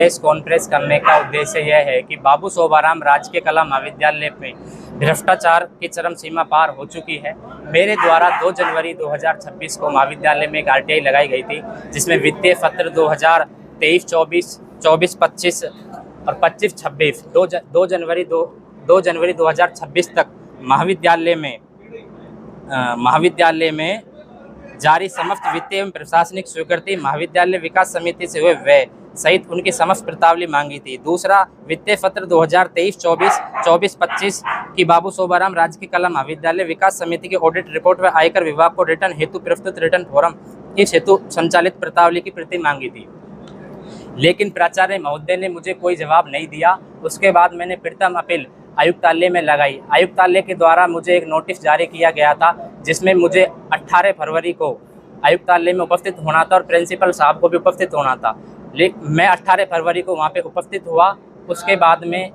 Press conference करने का उद्देश्य यह है कि बाबू शोभाराम राजकीय कला महाविद्यालय में भ्रष्टाचार की चरम सीमा पार हो चुकी है। मेरे द्वारा 2 जनवरी 2026 को महाविद्यालय में एक आरटीआई लगाई गई थी, जिसमें वित्तीय सत्र 2023-24, 24-25 और 25-26 2 जनवरी 2026 तक महाविद्यालय में जारी समस्त वित्तीय एवं प्रशासनिक स्वीकृति, महाविद्यालय विकास समिति से हुए व्यय सहित उनकी समस्त प्रतावली मांगी थी। दूसरा, वित्तीय सत्र 2023-24, 24-25 की बाबू शोभाराम राजकीय कला महाविद्यालय विकास समिति की ऑडिट रिपोर्ट व आयकर विभाग को रिटर्न हेतु प्रस्तुत रिटर्न फॉर्म इस हेतु संचालित प्रतावली की प्रति मांगी थी, लेकिन प्राचार्य महोदय ने मुझे कोई जवाब नहीं दिया। उसके बाद मैंने प्रथम अपील आयुक्तालय में लगाई। आयुक्तालय के द्वारा मुझे एक नोटिस जारी किया गया था, जिसमें मुझे 18 फरवरी को आयुक्तालय में उपस्थित होना था और प्रिंसिपल साहब को भी उपस्थित होना था। लेकिन मैं 18 फरवरी को वहाँ पे उपस्थित हुआ। उसके बाद में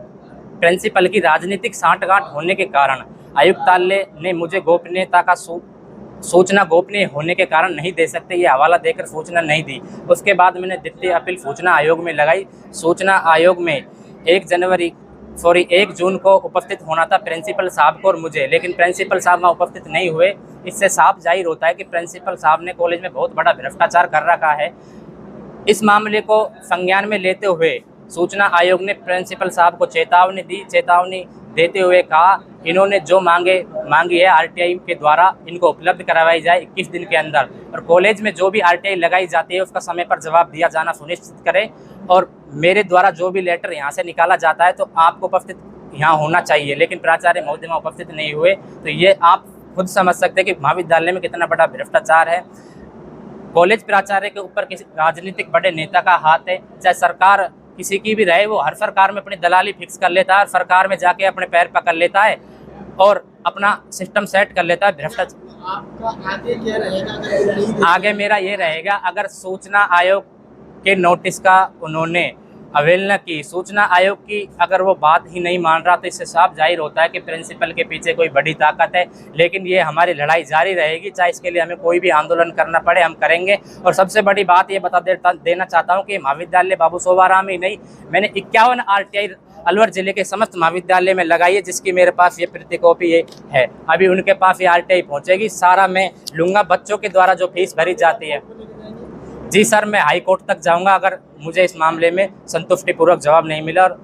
प्रिंसिपल की राजनीतिक सांठगांठ होने के कारण आयुक्तालय ने मुझे गोपनीयता का सूचना गोपनीय होने के कारण नहीं दे सकते, ये हवाला देकर सूचना नहीं दी। उसके बाद मैंने द्वितीय अपील सूचना आयोग में लगाई। सूचना आयोग में 1 जून को उपस्थित होना था प्रिंसिपल साहब को और मुझे, लेकिन प्रिंसिपल साहब वहाँ उपस्थित नहीं हुए। इससे साफ जाहिर होता है कि प्रिंसिपल साहब ने कॉलेज में बहुत बड़ा भ्रष्टाचार कर रखा है। इस मामले को संज्ञान में लेते हुए सूचना आयोग ने प्रिंसिपल साहब को चेतावनी दी। चेतावनी देते हुए कहा, इन्होंने जो मांगी है आरटीआई के द्वारा इनको उपलब्ध करवाई जाए 21 दिन के अंदर, और कॉलेज में जो भी आरटीआई लगाई जाती है उसका समय पर जवाब दिया जाना सुनिश्चित करें। और मेरे द्वारा जो भी लेटर यहाँ से निकाला जाता है तो आपको उपस्थित यहाँ होना चाहिए, लेकिन प्राचार्य महोदय वहाँ उपस्थित नहीं हुए। तो ये आप खुद समझ सकते हैं कि महाविद्यालय में कितना बड़ा भ्रष्टाचार है। कॉलेज प्राचार्य के ऊपर किसी राजनीतिक बड़े नेता का हाथ है। चाहे सरकार किसी की भी रहे, वो हर सरकार में अपनी दलाली फिक्स कर लेता है और सरकार में जाके अपने पैर पकड़ लेता है और अपना सिस्टम सेट कर लेता है भ्रष्टाचार। आपका आगे क्या रहेगा? आगे मेरा ये रहेगा, अगर सूचना आयोग के नोटिस का उन्होंने अवहेलना की, सूचना आयोग की अगर वो बात ही नहीं मान रहा, तो इससे साफ जाहिर होता है कि प्रिंसिपल के पीछे कोई बड़ी ताकत है। लेकिन ये हमारी लड़ाई जारी रहेगी, चाहे इसके लिए हमें कोई भी आंदोलन करना पड़े, हम करेंगे। और सबसे बड़ी बात ये देना चाहता हूँ कि महाविद्यालय बाबू शोभाराम ही नहीं, मैंने 51 आरटीआई अलवर जिले के समस्त महाविद्यालय में लगाई है, जिसकी मेरे पास ये प्रतिकॉपी है। अभी उनके पास ये आरटीआई पहुँचेगी, सारा मैं लूँगा। बच्चों के द्वारा जो फीस भरी जाती है, जी सर, मैं हाई कोर्ट तक जाऊंगा अगर मुझे इस मामले में संतुष्टिपूर्वक जवाब नहीं मिला। और